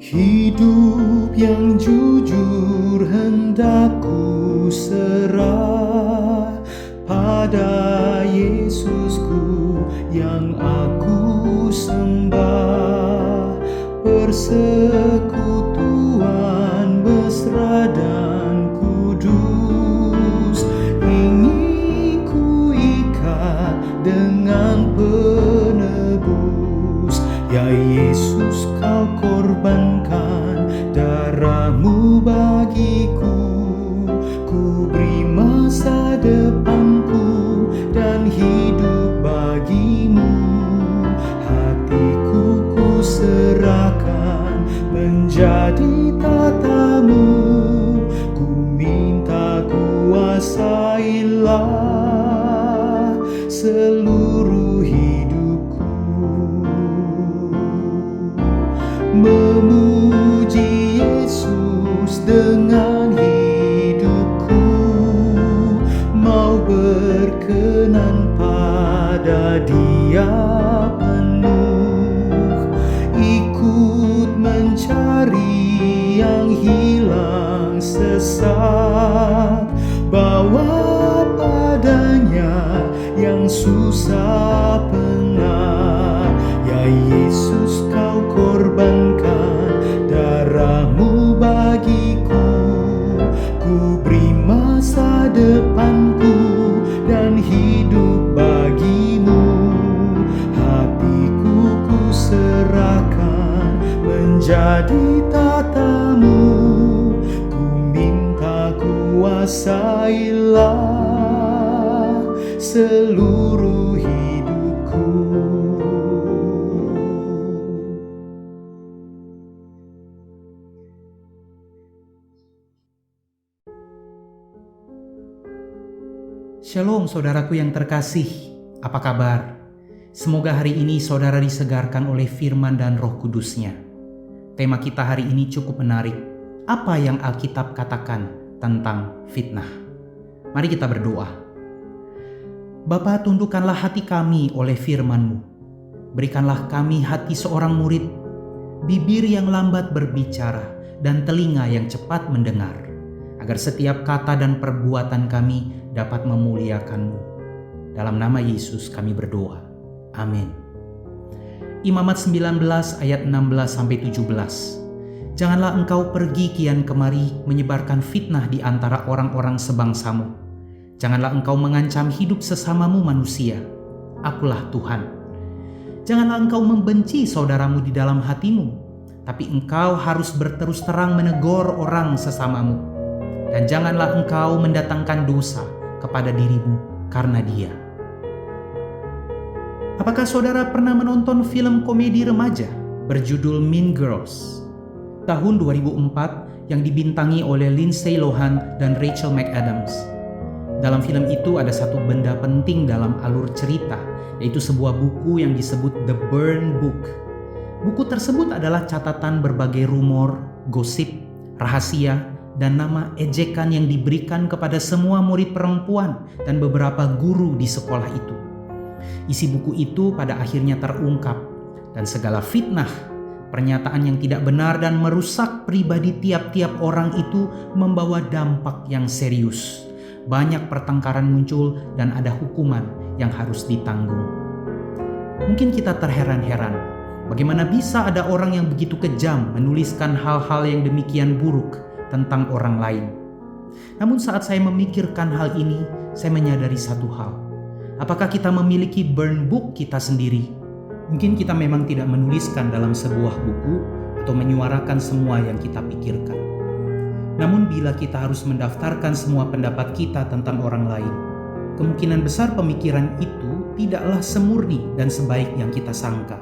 Hidup yang jujur hendak ku serah pada Yesusku yang aku sembah. Persekutuan mesra dan kudus ingin ku ikat dengan penebus. Ya Yesus, kau korbankan darahmu bagiku. Ku beri masa depanku dan hidup bagimu. Hatiku ku serahkan menjadi tatamu. Ku minta kuasailah seluruh hidupku. Memuji Yesus dengan hidupku, mau berkenan pada Dia penuh, ikut mencari yang hilang sesat, bawa padanya yang susah penat. Ya Yesus, kau korbankan darahmu bagiku. Ku beri masa depanku dan hidup bagimu. Hatiku ku serahkan menjadi tatamu. Ku minta kuasailah seluruh hidupku. Shalom saudaraku yang terkasih, apa kabar? Semoga hari ini saudara disegarkan oleh firman dan roh kudusnya. Tema kita hari ini cukup menarik. Apa yang Alkitab katakan tentang fitnah? Mari kita berdoa. Bapa, tundukkanlah hati kami oleh firman-Mu. Berikanlah kami hati seorang murid, bibir yang lambat berbicara, dan telinga yang cepat mendengar, agar setiap kata dan perbuatan kami dapat memuliakan-Mu. Dalam nama Yesus kami berdoa. Amin. Imamat 19 ayat 16-17. Janganlah engkau pergi kian kemari menyebarkan fitnah di antara orang-orang sebangsamu. Janganlah engkau mengancam hidup sesamamu manusia. Akulah Tuhan. Janganlah engkau membenci saudaramu di dalam hatimu, tapi engkau harus berterus terang menegur orang sesamamu. Dan janganlah engkau mendatangkan dosa kepada dirimu karena dia. Apakah saudara pernah menonton film komedi remaja berjudul Mean Girls tahun 2004 yang dibintangi oleh Lindsay Lohan dan Rachel McAdams? Dalam film itu ada satu benda penting dalam alur cerita, yaitu sebuah buku yang disebut The Burn Book. Buku tersebut adalah catatan berbagai rumor, gosip, rahasia, dan nama ejekan yang diberikan kepada semua murid perempuan dan beberapa guru di sekolah itu. Isi buku itu pada akhirnya terungkap, dan segala fitnah, pernyataan yang tidak benar dan merusak pribadi tiap-tiap orang itu membawa dampak yang serius. Banyak pertengkaran muncul dan ada hukuman yang harus ditanggung. Mungkin kita terheran-heran, bagaimana bisa ada orang yang begitu kejam menuliskan hal-hal yang demikian buruk tentang orang lain. Namun saat saya memikirkan hal ini, saya menyadari satu hal. Apakah kita memiliki burn book kita sendiri? Mungkin kita memang tidak menuliskan dalam sebuah buku atau menyuarakan semua yang kita pikirkan. Namun bila kita harus mendaftarkan semua pendapat kita tentang orang lain, kemungkinan besar pemikiran itu tidaklah semurni dan sebaik yang kita sangka.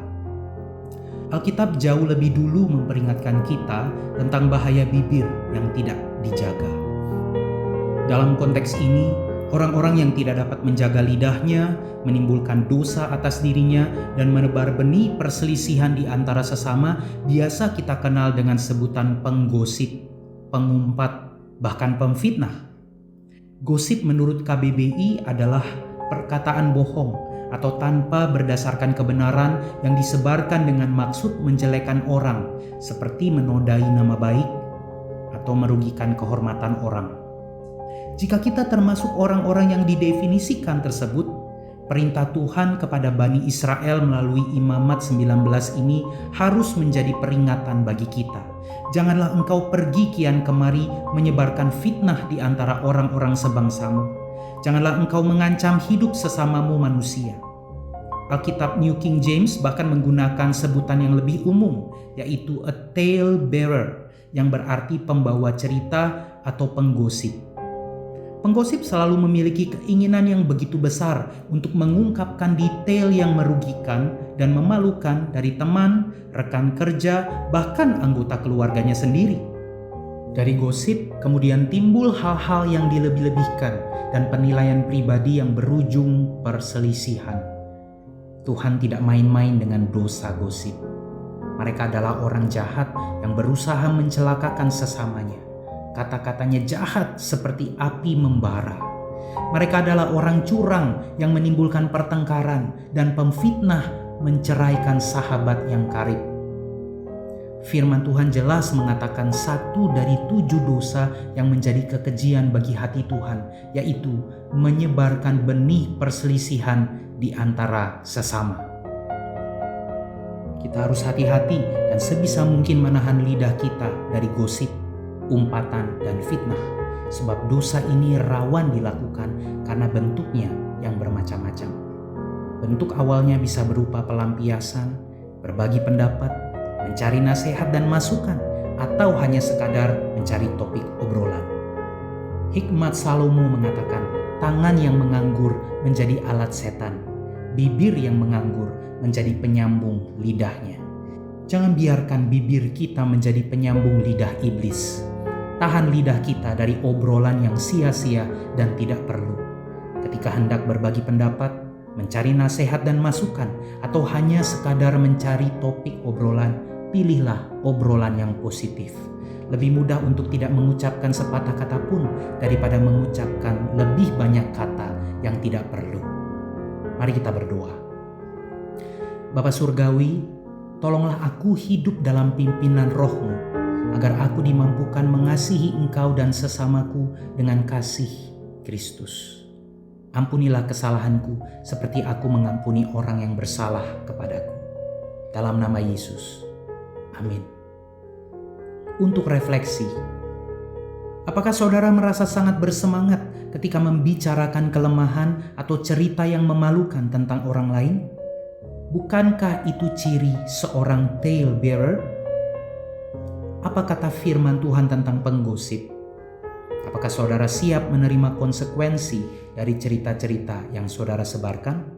Alkitab jauh lebih dulu memperingatkan kita tentang bahaya bibir yang tidak dijaga. Dalam konteks ini, orang-orang yang tidak dapat menjaga lidahnya menimbulkan dosa atas dirinya dan menebar benih perselisihan di antara sesama biasa kita kenal dengan sebutan penggosip, pengumpat, bahkan pemfitnah. Gosip menurut KBBI adalah perkataan bohong atau tanpa berdasarkan kebenaran yang disebarkan dengan maksud menjelekkan orang, seperti menodai nama baik atau merugikan kehormatan orang. Jika kita termasuk orang-orang yang didefinisikan tersebut, perintah Tuhan kepada Bani Israel melalui Imamat 19 ini harus menjadi peringatan bagi kita. Janganlah engkau pergi kian kemari menyebarkan fitnah di antara orang-orang sebangsamu. Janganlah engkau mengancam hidup sesamamu manusia. Alkitab New King James bahkan menggunakan sebutan yang lebih umum, yaitu a tale bearer, yang berarti pembawa cerita atau penggosip. Penggosip selalu memiliki keinginan yang begitu besar untuk mengungkapkan detail yang merugikan dan memalukan dari teman, rekan kerja, bahkan anggota keluarganya sendiri. Dari gosip kemudian timbul hal-hal yang dilebih-lebihkan dan penilaian pribadi yang berujung perselisihan. Tuhan tidak main-main dengan dosa gosip. Mereka adalah orang jahat yang berusaha mencelakakan sesamanya. Kata-katanya jahat seperti api membara. Mereka adalah orang curang yang menimbulkan pertengkaran dan pemfitnah menceraikan sahabat yang karib. Firman Tuhan jelas mengatakan 1 dari 7 dosa yang menjadi kekejian bagi hati Tuhan, yaitu menyebarkan benih perselisihan di antara sesama. Kita harus hati-hati dan sebisa mungkin menahan lidah kita dari gosip, umpatan, dan fitnah, sebab dosa ini rawan dilakukan karena bentuknya yang bermacam-macam. Bentuk awalnya bisa berupa pelampiasan, berbagi pendapat, mencari nasihat dan masukan, atau hanya sekadar mencari topik obrolan. Hikmat Salomo mengatakan, tangan yang menganggur menjadi alat setan, bibir yang menganggur menjadi penyambung lidahnya. Jangan biarkan bibir kita menjadi penyambung lidah iblis. Tahan lidah kita dari obrolan yang sia-sia dan tidak perlu. Ketika hendak berbagi pendapat, mencari nasihat dan masukan, atau hanya sekadar mencari topik obrolan, pilihlah obrolan yang positif. Lebih mudah untuk tidak mengucapkan sepatah kata pun daripada mengucapkan lebih banyak kata yang tidak perlu. Mari kita berdoa. Bapa Surgawi, tolonglah aku hidup dalam pimpinan Roh-Mu, agar aku dimampukan mengasihi Engkau dan sesamaku dengan kasih Kristus. Ampunilah kesalahanku seperti aku mengampuni orang yang bersalah kepadaku. Dalam nama Yesus. Amin. Untuk refleksi, apakah saudara merasa sangat bersemangat ketika membicarakan kelemahan atau cerita yang memalukan tentang orang lain? Bukankah itu ciri seorang tale bearer? Apa kata firman Tuhan tentang penggosip? Apakah saudara siap menerima konsekuensi dari cerita-cerita yang saudara sebarkan?